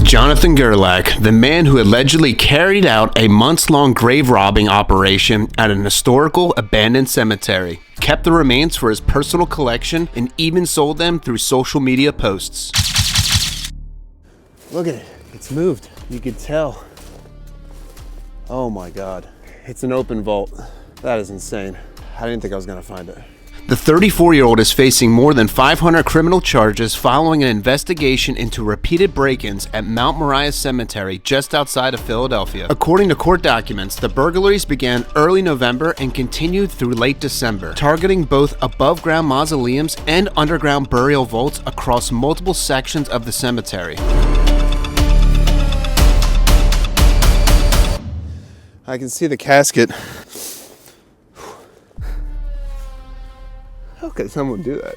Jonathan Gerlach, the man who allegedly carried out a months-long grave robbing operation at an historical abandoned cemetery, kept the remains for his personal collection, and even sold them through social media posts. Look at it, it's moved. You could tell. Oh my God, it's an open vault. That is insane. I didn't think I was gonna find it. The 34-year-old is facing more than 500 criminal charges following an investigation into repeated break-ins at Mount Moriah Cemetery just outside of Philadelphia. According to court documents, the burglaries began early November and continued through late December, targeting both above-ground mausoleums and underground burial vaults across multiple sections of the cemetery. I can see the casket. How could someone do that?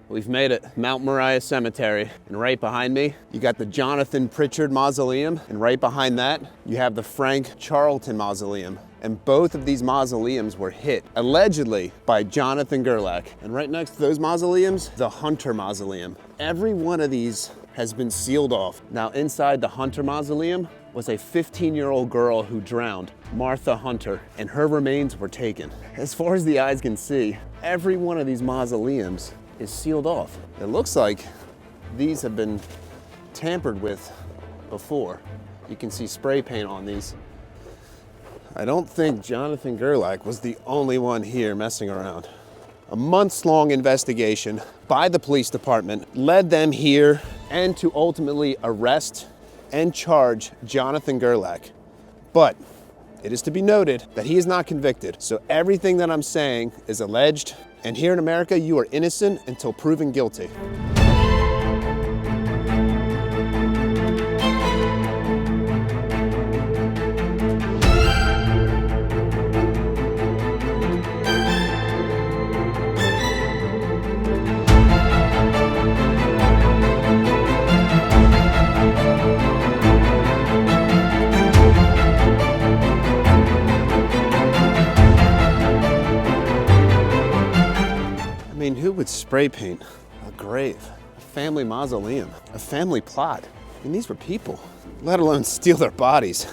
We've made it, Mount Moriah Cemetery, and right behind me, you got the Jonathan Pritchard Mausoleum, and right behind that, you have the Frank Charlton Mausoleum. And both of these mausoleums were hit, allegedly, by Jonathan Gerlach. And right next to those mausoleums, the Hunter Mausoleum. Every one of these has been sealed off. Now, inside the Hunter Mausoleum was a 15-year-old girl who drowned, Martha Hunter, and her remains were taken. As far as the eyes can see, every one of these mausoleums is sealed off. It looks like these have been tampered with before. You can see spray paint on these. I don't think Jonathan Gerlach was the only one here messing around. A months-long investigation by the police department led them here and to ultimately arrest and charge Jonathan Gerlach. But it is to be noted that he is not convicted, so everything that I'm saying is alleged. And here in America, you are innocent until proven guilty. I mean, who would spray paint a grave, a family mausoleum, a family plot? I mean, these were people, let alone steal their bodies.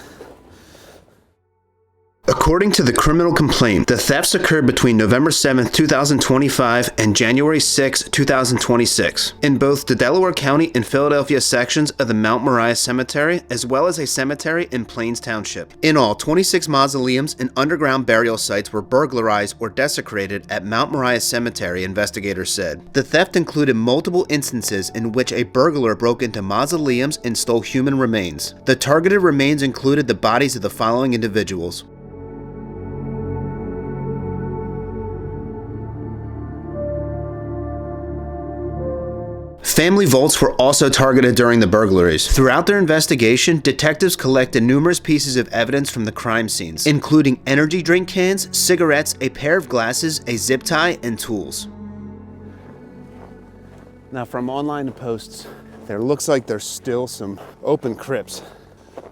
According to the criminal complaint, the thefts occurred between November 7, 2025 and January 6, 2026 in both the Delaware County and Philadelphia sections of the Mount Moriah Cemetery, as well as a cemetery in Plains Township. In all, 26 mausoleums and underground burial sites were burglarized or desecrated at Mount Moriah Cemetery, investigators said. The theft included multiple instances in which a burglar broke into mausoleums and stole human remains. The targeted remains included the bodies of the following individuals: family vaults were also targeted during the burglaries. Throughout their investigation, detectives collected numerous pieces of evidence from the crime scenes, including energy drink cans, cigarettes, a pair of glasses, a zip tie, and tools. Now, from online posts, there looks like there's still some open crypts.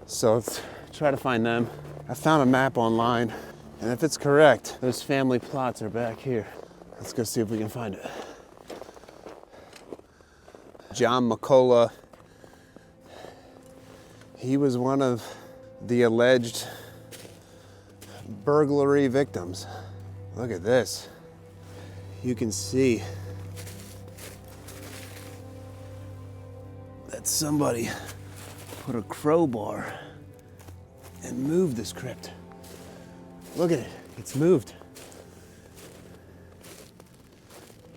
So let's try to find them. I found a map online, and if it's correct, those family plots are back here. Let's go see if we can find it. John McCullough, he was one of the alleged burglary victims. Look at this. You can see that somebody put a crowbar and moved this crypt. Look at it, it's moved.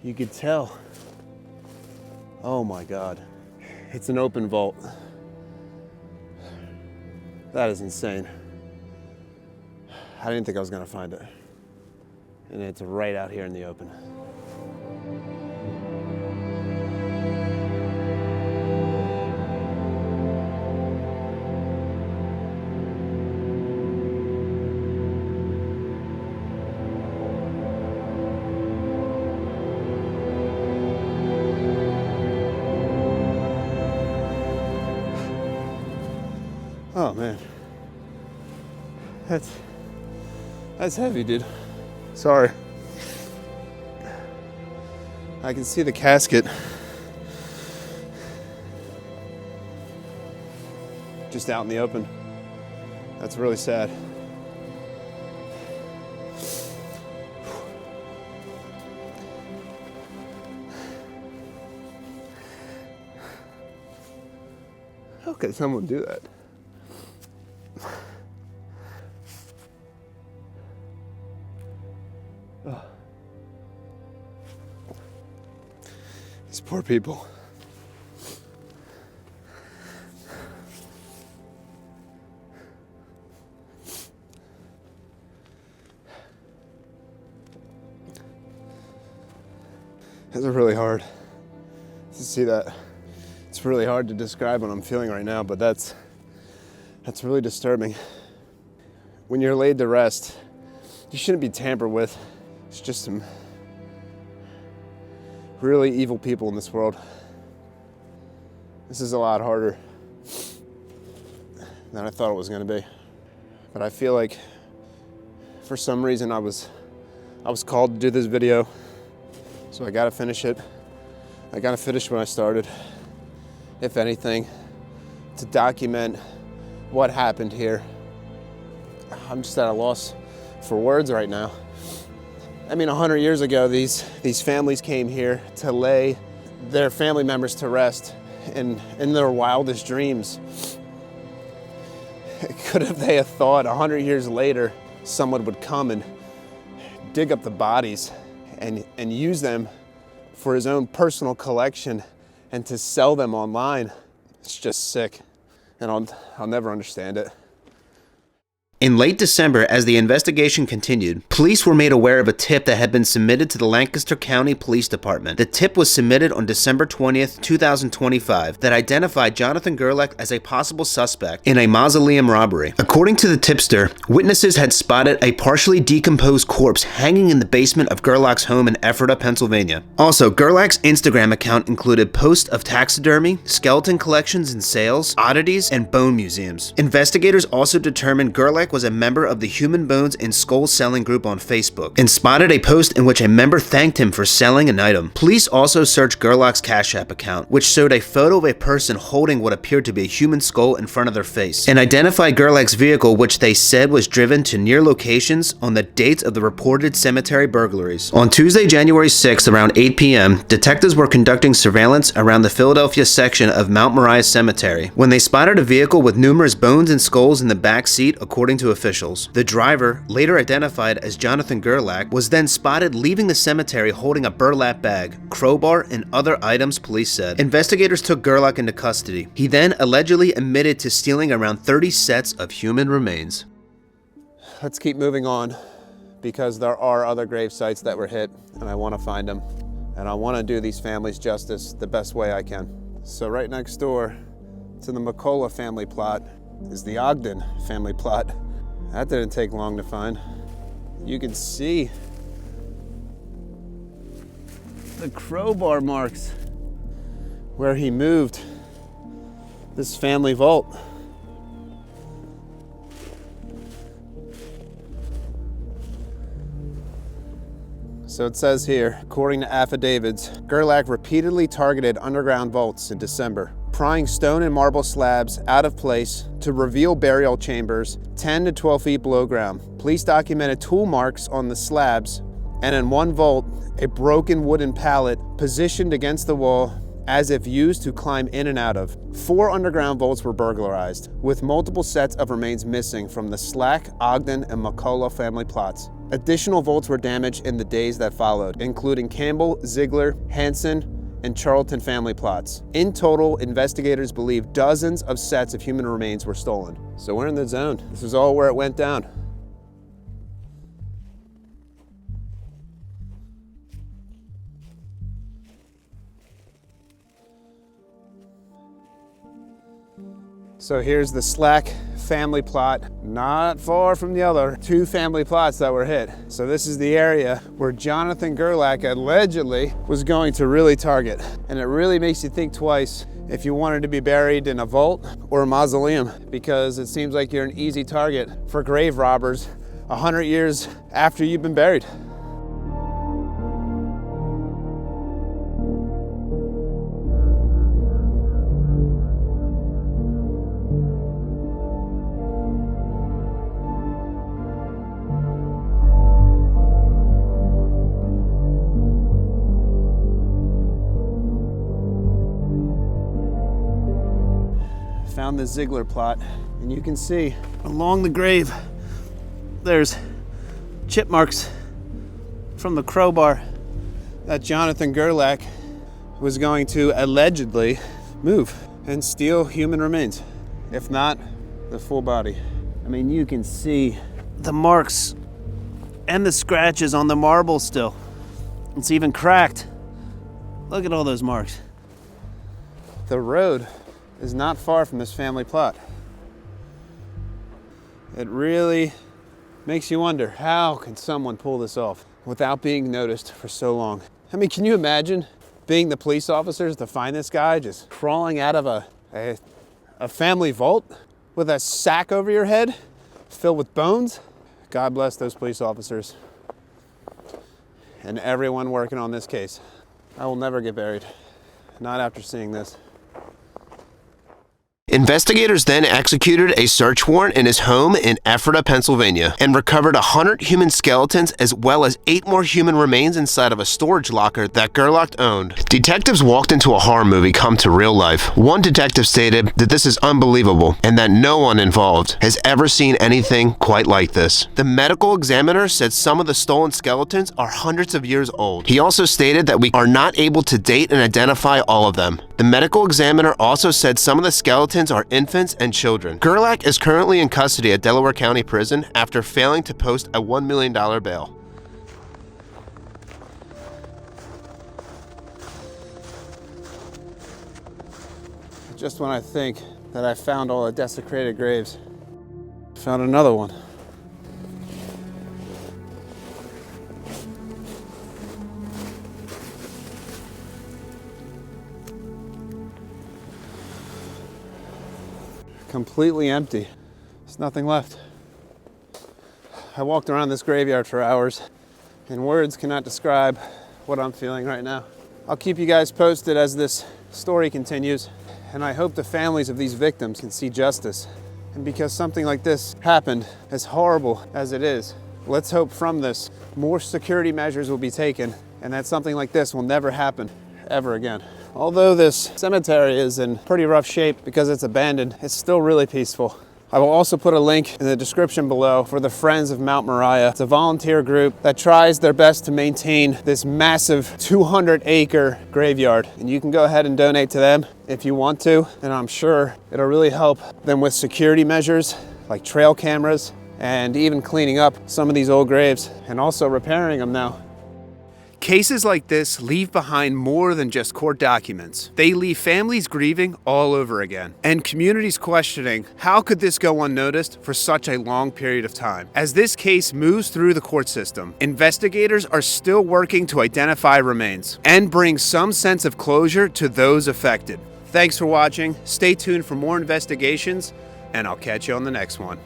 You could tell. Oh my God, it's an open vault. That is insane. I didn't think I was gonna find it. And it's right out here in the open. Oh man. That's heavy, dude. Sorry. I can see the casket. Just out in the open. That's really sad. How could someone do that? Oh. These poor people. It's really hard to see that. It's really hard to describe what I'm feeling right now, but that's really disturbing. When you're laid to rest, you shouldn't be tampered with. It's just some really evil people in this world. This is a lot harder than I thought it was going to be. But I feel like for some reason I was called to do this video. So I gotta finish it. I gotta finish what I started. If anything, to document what happened here. I'm just at a loss for words right now. I mean, 100 years ago, these families came here to lay their family members to rest in their wildest dreams. Could have they have thought 100 years later, someone would come and dig up the bodies and use them for his own personal collection and to sell them online? It's just sick, and I'll never understand it. In late December, as the investigation continued, police were made aware of a tip that had been submitted to the Lancaster County Police Department. The tip was submitted on December 20th, 2025, that identified Jonathan Gerlach as a possible suspect in a mausoleum robbery. According to the tipster, witnesses had spotted a partially decomposed corpse hanging in the basement of Gerlach's home in Ephrata, Pennsylvania. Also, Gerlach's Instagram account included posts of taxidermy, skeleton collections and sales, oddities, and bone museums. Investigators also determined Gerlach was a member of the Human Bones and Skull selling group on Facebook and spotted a post in which a member thanked him for selling an item. Police also searched Gerlach's Cash App account, which showed a photo of a person holding what appeared to be a human skull in front of their face, and identified Gerlach's vehicle, which they said was driven to near locations on the dates of the reported cemetery burglaries. On Tuesday, January 6th, around 8 p.m., detectives were conducting surveillance around the Philadelphia section of Mount Moriah Cemetery when they spotted a vehicle with numerous bones and skulls in the back seat, according to officials. The driver, later identified as Jonathan Gerlach, was then spotted leaving the cemetery holding a burlap bag, crowbar, and other items, police said. Investigators took Gerlach into custody. He then allegedly admitted to stealing around 30 sets of human remains. Let's keep moving on, because there are other grave sites that were hit, and I want to find them. And I want to do these families justice the best way I can. So right next door to the McCullough family plot is the Ogden family plot. That didn't take long to find. You can see the crowbar marks where he moved this family vault. So it says here, according to affidavits, Gerlach repeatedly targeted underground vaults in December, prying stone and marble slabs out of place to reveal burial chambers 10 to 12 feet below ground. Police documented tool marks on the slabs, and in one vault, a broken wooden pallet positioned against the wall as if used to climb in and out of. 4 underground vaults were burglarized, with multiple sets of remains missing from the Slack, Ogden, and McCullough family plots. Additional vaults were damaged in the days that followed, including Campbell, Ziegler, Hansen, and Charlton family plots. In total, investigators believe dozens of sets of human remains were stolen. So we're in the zone. This is all where it went down. So here's the Slack family plot, not far from the other 2 family plots that were hit. So this is the area where Jonathan Gerlach allegedly was going to really target. And it really makes you think twice if you wanted to be buried in a vault or a mausoleum, because it seems like you're an easy target for grave robbers 100 years after you've been buried. Found the Ziegler plot, and you can see along the grave there's chip marks from the crowbar that Jonathan Gerlach was going to allegedly move and steal human remains, if not the full body. I mean, you can see the marks and the scratches on the marble still. It's even cracked. Look at all those marks. The road is not far from this family plot. It really makes you wonder, how can someone pull this off without being noticed for so long? I mean, can you imagine being the police officers to find this guy just crawling out of a family vault with a sack over your head filled with bones? God bless those police officers and everyone working on this case. I will never get buried, not after seeing this. Investigators then executed a search warrant in his home in Ephrata, Pennsylvania, and recovered 100 human skeletons as well as 8 more human remains inside of a storage locker that Gerlach owned. Detectives walked into a horror movie come to real life. One detective stated that this is unbelievable and that no one involved has ever seen anything quite like this. The medical examiner said some of the stolen skeletons are hundreds of years old. He also stated that we are not able to date and identify all of them. The medical examiner also said some of the skeletons are infants and children. Gerlach is currently in custody at Delaware County Prison after failing to post a $1 million bail. Just when I think that I found all the desecrated graves, I found another one. Completely empty. There's nothing left. I walked around this graveyard for hours, and words cannot describe what I'm feeling right now. I'll keep you guys posted as this story continues, and I hope the families of these victims can see justice. And because something like this happened, as horrible as it is, let's hope from this more security measures will be taken and that something like this will never happen ever again. Although this cemetery is in pretty rough shape because it's abandoned, it's still really peaceful. I will also put a link in the description below for the Friends of Mount Moriah. It's a volunteer group that tries their best to maintain this massive 200-acre graveyard. And you can go ahead and donate to them if you want to, and I'm sure it'll really help them with security measures like trail cameras and even cleaning up some of these old graves and also repairing them now. Cases like this leave behind more than just court documents. They leave families grieving all over again, and communities questioning how could this go unnoticed for such a long period of time. As this case moves through the court system, investigators are still working to identify remains and bring some sense of closure to those affected. Thanks for watching. Stay tuned for more investigations, and I'll catch you on the next one.